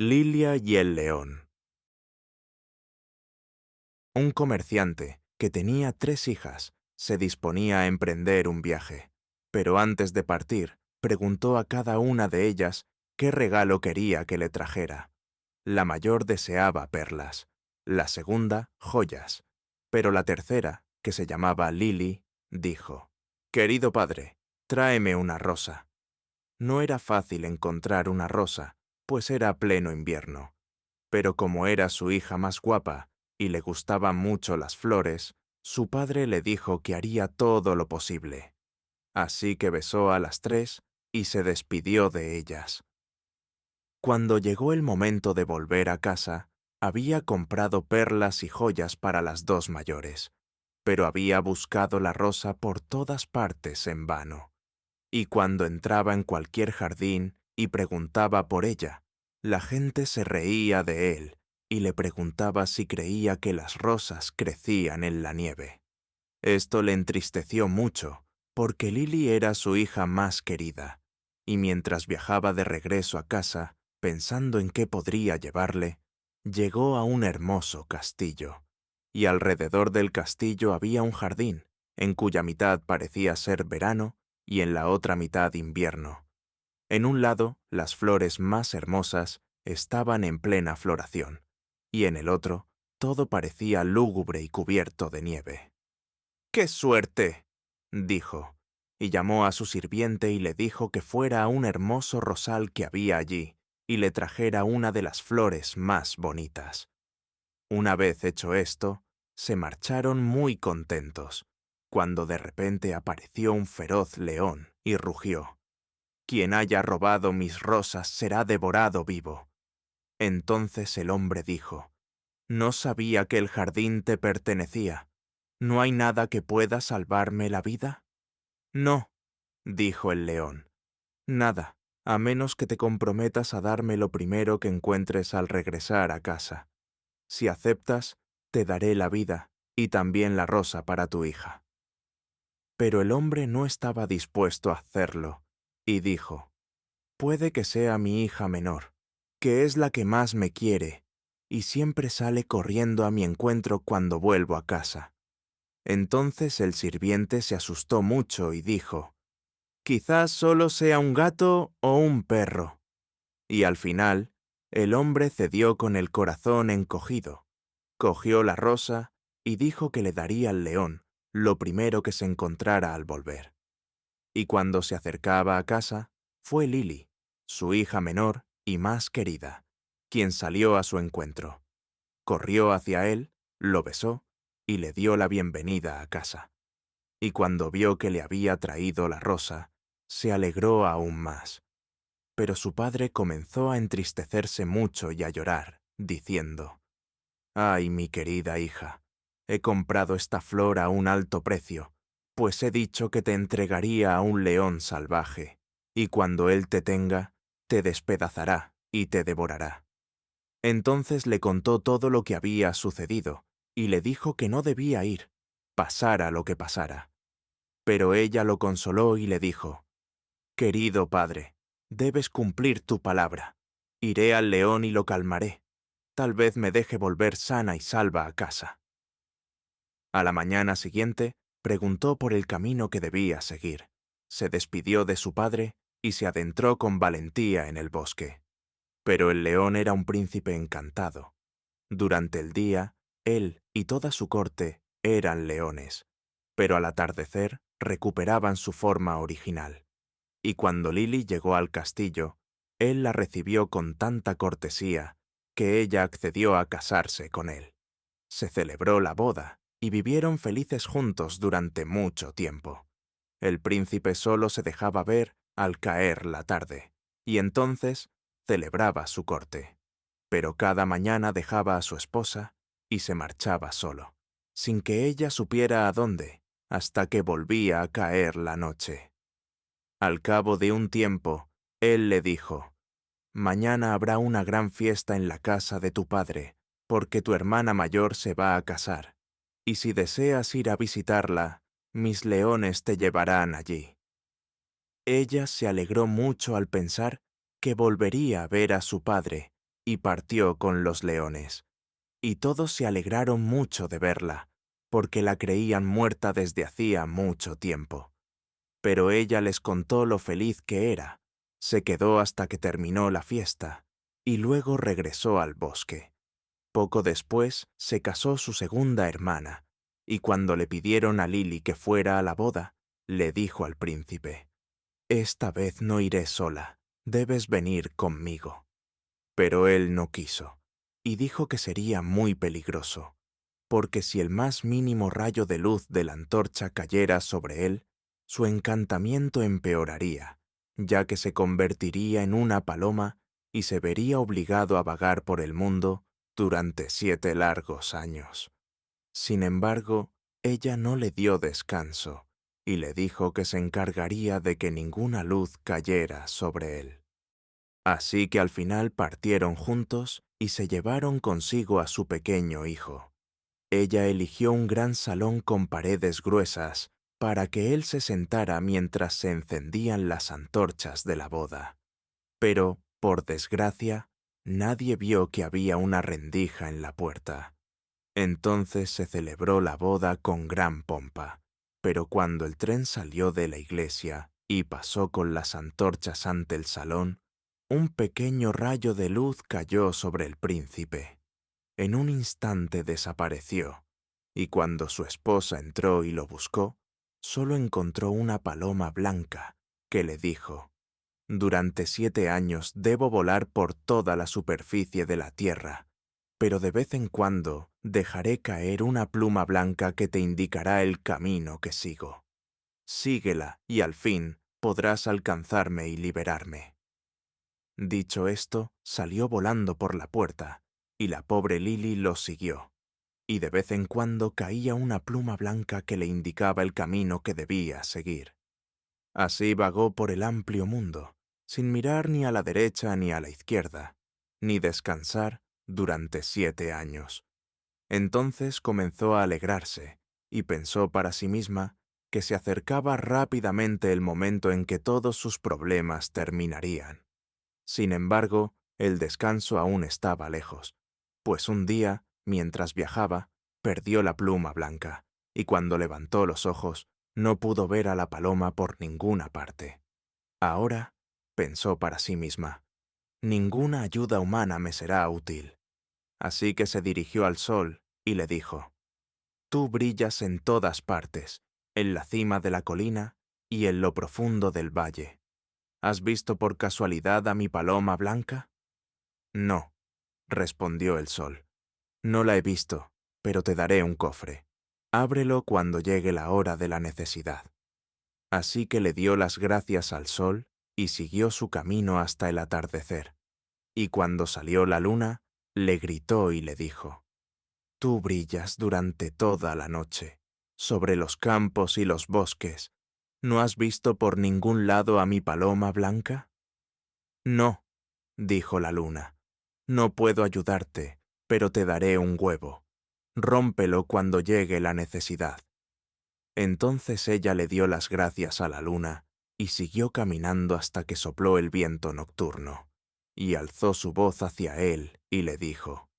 Lilia y el león. Un comerciante, que tenía 3 hijas, se disponía a emprender un viaje, pero antes de partir, preguntó a cada una de ellas qué regalo quería que le trajera. La mayor deseaba perlas, la segunda, joyas, pero la tercera, que se llamaba Lily, dijo: «Querido padre, tráeme una rosa». No era fácil encontrar una rosa, pues era pleno invierno. Pero como era su hija más guapa y le gustaban mucho las flores, su padre le dijo que haría todo lo posible. Así que besó a las 3 y se despidió de ellas. Cuando llegó el momento de volver a casa, había comprado perlas y joyas para las 2 mayores, pero había buscado la rosa por todas partes en vano. Y cuando entraba en cualquier jardín y preguntaba por ella, la gente se reía de él y le preguntaba si creía que las rosas crecían en la nieve. Esto le entristeció mucho, porque Lily era su hija más querida, y mientras viajaba de regreso a casa, pensando en qué podría llevarle, llegó a un hermoso castillo, y alrededor del castillo había un jardín, en cuya mitad parecía ser verano y en la otra mitad invierno. En un lado, las flores más hermosas estaban en plena floración, y en el otro, todo parecía lúgubre y cubierto de nieve. «¡Qué suerte!», dijo, y llamó a su sirviente y le dijo que fuera a un hermoso rosal que había allí y le trajera una de las flores más bonitas. Una vez hecho esto, se marcharon muy contentos, cuando de repente apareció un feroz león y rugió: «Quien haya robado mis rosas será devorado vivo». Entonces el hombre dijo: «No sabía que el jardín te pertenecía. ¿No hay nada que pueda salvarme la vida?». «No», dijo el león, «nada, a menos que te comprometas a darme lo primero que encuentres al regresar a casa. Si aceptas, te daré la vida y también la rosa para tu hija». Pero el hombre no estaba dispuesto a hacerlo, y dijo: «Puede que sea mi hija menor, que es la que más me quiere, y siempre sale corriendo a mi encuentro cuando vuelvo a casa». Entonces el sirviente se asustó mucho y dijo: «Quizás solo sea un gato o un perro». Y al final, el hombre cedió con el corazón encogido, cogió la rosa y dijo que le daría al león lo primero que se encontrara al volver. Y cuando se acercaba a casa, fue Lily, su hija menor y más querida, quien salió a su encuentro. Corrió hacia él, lo besó y le dio la bienvenida a casa. Y cuando vio que le había traído la rosa, se alegró aún más. Pero su padre comenzó a entristecerse mucho y a llorar, diciendo: «Ay, mi querida hija, he comprado esta flor a un alto precio, pues he dicho que te entregaría a un león salvaje, y cuando él te tenga, te despedazará y te devorará». Entonces le contó todo lo que había sucedido, y le dijo que no debía ir, pasara lo que pasara. Pero ella lo consoló y le dijo: «Querido padre, debes cumplir tu palabra. Iré al león y lo calmaré. Tal vez me deje volver sana y salva a casa». A la mañana siguiente, preguntó por el camino que debía seguir. Se despidió de su padre y se adentró con valentía en el bosque. Pero el león era un príncipe encantado. Durante el día, él y toda su corte eran leones, pero al atardecer recuperaban su forma original. Y cuando Lily llegó al castillo, él la recibió con tanta cortesía que ella accedió a casarse con él. Se celebró la boda y vivieron felices juntos durante mucho tiempo. El príncipe solo se dejaba ver al caer la tarde, y entonces celebraba su corte. Pero cada mañana dejaba a su esposa y se marchaba solo, sin que ella supiera a dónde, hasta que volvía a caer la noche. Al cabo de un tiempo, él le dijo: «Mañana habrá una gran fiesta en la casa de tu padre, porque tu hermana mayor se va a casar, y si deseas ir a visitarla, mis leones te llevarán allí». Ella se alegró mucho al pensar que volvería a ver a su padre y partió con los leones. Y todos se alegraron mucho de verla, porque la creían muerta desde hacía mucho tiempo. Pero ella les contó lo feliz que era, se quedó hasta que terminó la fiesta, y luego regresó al bosque. Poco después se casó su segunda hermana, y cuando le pidieron a Lily que fuera a la boda, le dijo al príncipe: «Esta vez no iré sola, debes venir conmigo». Pero él no quiso, y dijo que sería muy peligroso, porque si el más mínimo rayo de luz de la antorcha cayera sobre él, su encantamiento empeoraría, ya que se convertiría en una paloma y se vería obligado a vagar por el mundo durante 7 largos años. Sin embargo, ella no le dio descanso y le dijo que se encargaría de que ninguna luz cayera sobre él. Así que al final partieron juntos y se llevaron consigo a su pequeño hijo. Ella eligió un gran salón con paredes gruesas para que él se sentara mientras se encendían las antorchas de la boda. Pero, por desgracia, nadie vio que había una rendija en la puerta. Entonces se celebró la boda con gran pompa, pero cuando el tren salió de la iglesia y pasó con las antorchas ante el salón, un pequeño rayo de luz cayó sobre el príncipe. En un instante desapareció, y cuando su esposa entró y lo buscó, solo encontró una paloma blanca que le dijo: «Durante 7 años debo volar por toda la superficie de la tierra, pero de vez en cuando dejaré caer una pluma blanca que te indicará el camino que sigo. Síguela y al fin podrás alcanzarme y liberarme». Dicho esto, salió volando por la puerta, y la pobre Lily lo siguió, y de vez en cuando caía una pluma blanca que le indicaba el camino que debía seguir. Así vagó por el amplio mundo, sin mirar ni a la derecha ni a la izquierda, ni descansar durante 7 años. Entonces comenzó a alegrarse, y pensó para sí misma que se acercaba rápidamente el momento en que todos sus problemas terminarían. Sin embargo, el descanso aún estaba lejos, pues un día, mientras viajaba, perdió la pluma blanca, y cuando levantó los ojos, no pudo ver a la paloma por ninguna parte. Ahora, pensó para sí misma, ninguna ayuda humana me será útil. Así que se dirigió al sol y le dijo: «Tú brillas en todas partes, en la cima de la colina y en lo profundo del valle. ¿Has visto por casualidad a mi paloma blanca?» «No», respondió el sol. «No la he visto, pero te daré un cofre. Ábrelo cuando llegue la hora de la necesidad». Así que le dio las gracias al sol y siguió su camino hasta el atardecer. Y cuando salió la luna, le gritó y le dijo: «Tú brillas durante toda la noche, sobre los campos y los bosques. ¿No has visto por ningún lado a mi paloma blanca?» «No», dijo la luna, «no puedo ayudarte, pero te daré un huevo. Rómpelo cuando llegue la necesidad». Entonces ella le dio las gracias a la luna y siguió caminando hasta que sopló el viento nocturno, y alzó su voz hacia él y le dijo: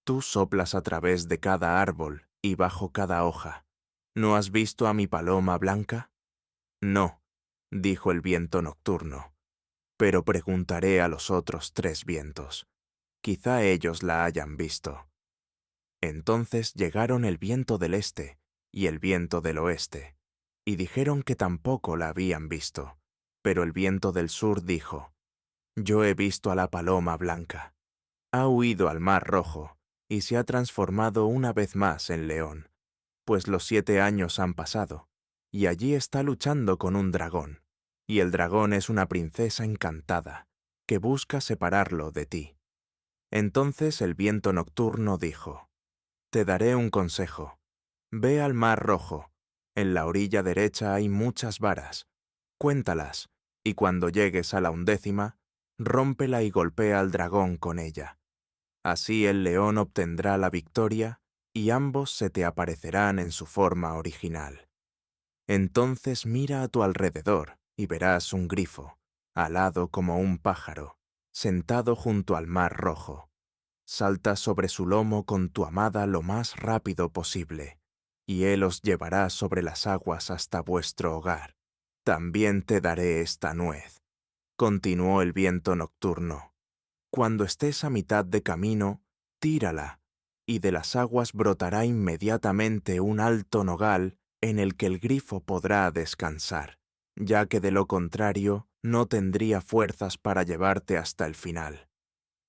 «Tú soplas a través de cada árbol y bajo cada hoja. ¿No has visto a mi paloma blanca?» «No», dijo el viento nocturno, «pero preguntaré a los otros 3 vientos. Quizá ellos la hayan visto». Entonces llegaron el viento del este y el viento del oeste, y dijeron que tampoco la habían visto. Pero el viento del sur dijo: «Yo he visto a la paloma blanca. Ha huido al mar Rojo y se ha transformado una vez más en león, pues los 7 años han pasado, y allí está luchando con un dragón, y el dragón es una princesa encantada, que busca separarlo de ti». Entonces el viento nocturno dijo: «Te daré un consejo. Ve al mar Rojo. En la orilla derecha hay muchas varas. Cuéntalas, y cuando llegues a la 11ª, rómpela y golpea al dragón con ella. Así el león obtendrá la victoria y ambos se te aparecerán en su forma original. Entonces mira a tu alrededor y verás un grifo, alado como un pájaro, sentado junto al mar rojo. Salta sobre su lomo con tu amada lo más rápido posible, y él os llevará sobre las aguas hasta vuestro hogar. También te daré esta nuez, continuó el viento nocturno. Cuando estés a mitad de camino, tírala, y de las aguas brotará inmediatamente un alto nogal en el que el grifo podrá descansar, ya que de lo contrario no tendría fuerzas para llevarte hasta el final.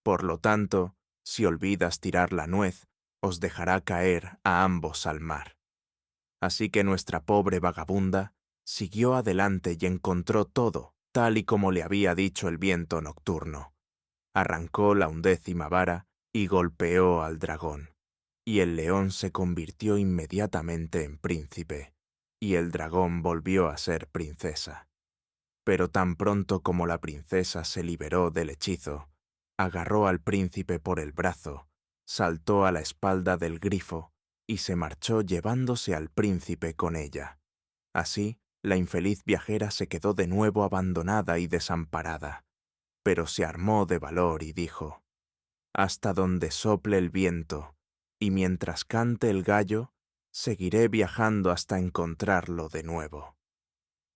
Por lo tanto, si olvidas tirar la nuez, os dejará caer a ambos al mar. Así que nuestra pobre vagabunda siguió adelante y encontró todo tal y como le había dicho el viento nocturno. Arrancó la 11ª vara y golpeó al dragón, y el león se convirtió inmediatamente en príncipe, y el dragón volvió a ser princesa. Pero tan pronto como la princesa se liberó del hechizo, agarró al príncipe por el brazo, saltó a la espalda del grifo y se marchó llevándose al príncipe con ella. Así, la infeliz viajera se quedó de nuevo abandonada y desamparada, pero se armó de valor y dijo: «Hasta donde sople el viento, y mientras cante el gallo, seguiré viajando hasta encontrarlo de nuevo».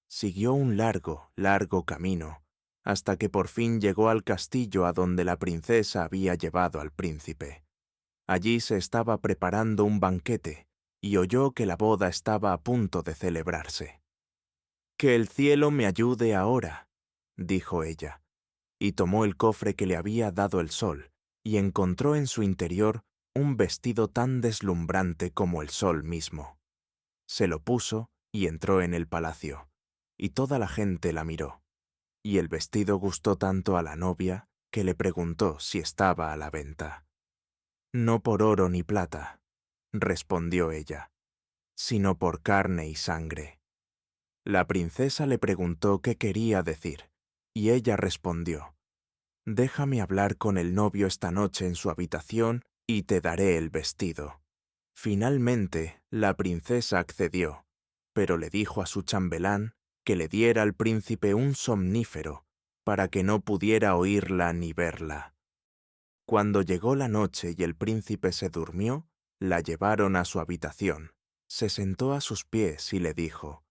Siguió un largo, largo camino, hasta que por fin llegó al castillo a donde la princesa había llevado al príncipe. Allí se estaba preparando un banquete, y oyó que la boda estaba a punto de celebrarse. «Que el cielo me ayude ahora», dijo ella, y tomó el cofre que le había dado el sol, y encontró en su interior un vestido tan deslumbrante como el sol mismo. Se lo puso y entró en el palacio, y toda la gente la miró. Y el vestido gustó tanto a la novia que le preguntó si estaba a la venta. «No por oro ni plata», respondió ella, «sino por carne y sangre». La princesa le preguntó qué quería decir, y ella respondió: «Déjame hablar con el novio esta noche en su habitación y te daré el vestido». Finalmente, la princesa accedió, pero le dijo a su chambelán que le diera al príncipe un somnífero para que no pudiera oírla ni verla. Cuando llegó la noche y el príncipe se durmió, la llevaron a su habitación. Se sentó a sus pies y le dijo: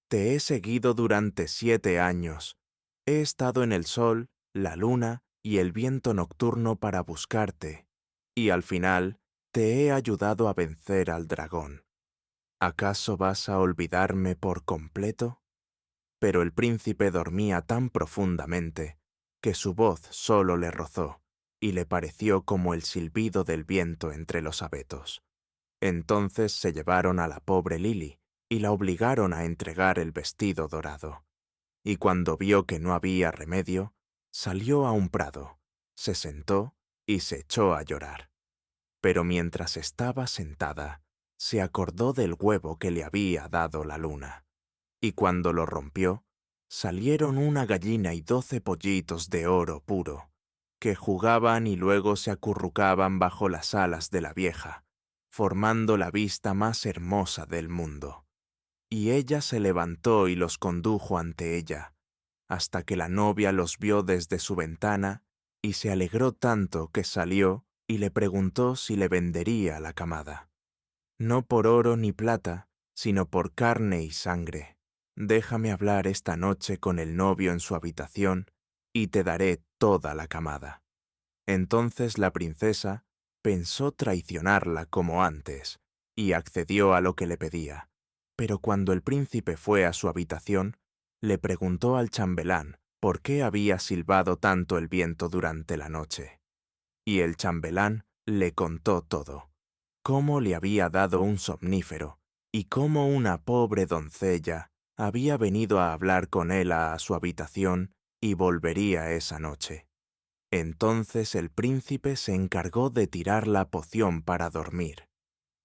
«Te he seguido durante 7 años. He estado en el sol, la luna y el viento nocturno para buscarte, y al final te he ayudado a vencer al dragón. ¿Acaso vas a olvidarme por completo?». Pero el príncipe dormía tan profundamente que su voz solo le rozó y le pareció como el silbido del viento entre los abetos. Entonces se llevaron a la pobre Lily y la obligaron a entregar el vestido dorado. Y cuando vio que no había remedio, salió a un prado, se sentó y se echó a llorar. Pero mientras estaba sentada, se acordó del huevo que le había dado la luna, y cuando lo rompió, salieron una gallina y 12 pollitos de oro puro, que jugaban y luego se acurrucaban bajo las alas de la vieja, formando la vista más hermosa del mundo. Y ella se levantó y los condujo ante ella, hasta que la novia los vio desde su ventana y se alegró tanto que salió y le preguntó si le vendería la camada. «No por oro ni plata, sino por carne y sangre. Déjame hablar esta noche con el novio en su habitación y te daré toda la camada». Entonces la princesa pensó traicionarla como antes y accedió a lo que le pedía. Pero cuando el príncipe fue a su habitación, le preguntó al chambelán por qué había silbado tanto el viento durante la noche. Y el chambelán le contó todo: cómo le había dado un somnífero y cómo una pobre doncella había venido a hablar con él a su habitación y volvería esa noche. Entonces el príncipe se encargó de tirar la poción para dormir.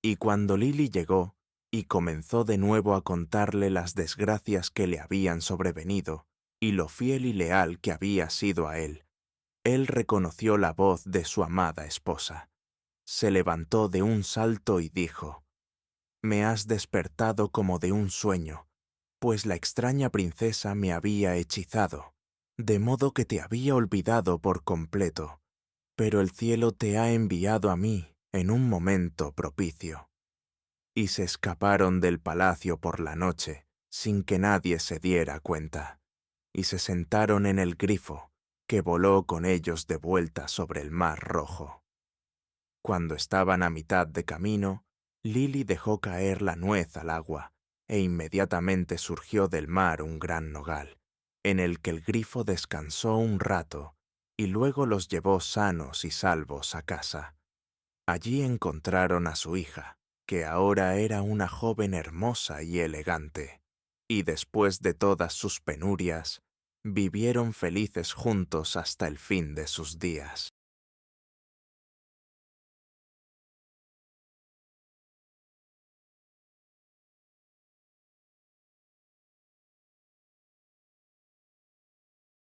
Y cuando Lily llegó y comenzó de nuevo a contarle las desgracias que le habían sobrevenido y lo fiel y leal que había sido a él reconoció la voz de su amada esposa. Se levantó de un salto y dijo: «Me has despertado como de un sueño, pues la extraña princesa me había hechizado, de modo que te había olvidado por completo, pero el cielo te ha enviado a mí en un momento propicio. Y se escaparon del palacio por la noche, sin que nadie se diera cuenta, y se sentaron en el grifo, que voló con ellos de vuelta sobre el mar rojo. Cuando estaban a mitad de camino, Lily dejó caer la nuez al agua, e inmediatamente surgió del mar un gran nogal, en el que el grifo descansó un rato, y luego los llevó sanos y salvos a casa. Allí encontraron a su hija, que ahora era una joven hermosa y elegante, y después de todas sus penurias, vivieron felices juntos hasta el fin de sus días.